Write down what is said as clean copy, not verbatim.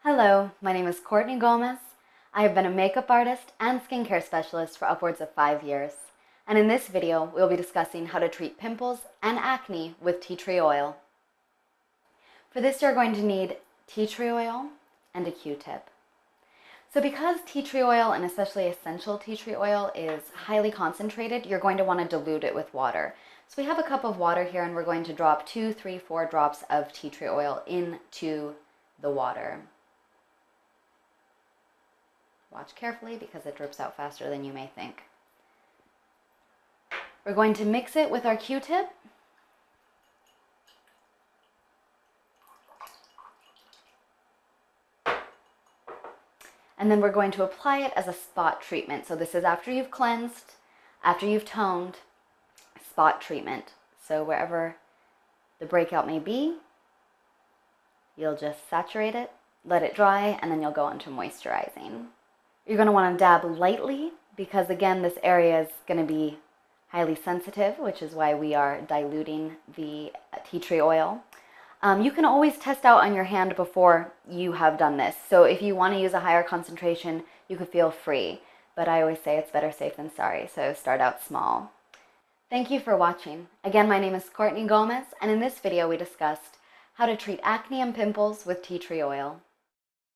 Hello, my name is Courtney Gomez. I have been a makeup artist and skincare specialist for upwards of 5 years. And in this video, we'll be discussing how to treat pimples and acne with tea tree oil. For this, you're going to need tea tree oil and a Q-tip. So because tea tree oil, and especially essential tea tree oil, is highly concentrated, you're going to want to dilute it with water. So we have a cup of water here, and we're going to drop 2, 3, 4 drops of tea tree oil into the water. Watch carefully because it drips out faster than you may think. We're going to mix it with our Q-tip. And then we're going to apply it as a spot treatment. So this is after you've cleansed, after you've toned, spot treatment. So wherever the breakout may be, you'll just saturate it, let it dry, and then you'll go into moisturizing. You're going to want to dab lightly because, again, this area is going to be highly sensitive, which is why we are diluting the tea tree oil. You can always test out on your hand before you have done this. So if you want to use a higher concentration, you could feel free. But I always say it's better safe than sorry, so start out small. Thank you for watching. Again, my name is Courtney Gomez, and in this video we discussed how to treat acne and pimples with tea tree oil.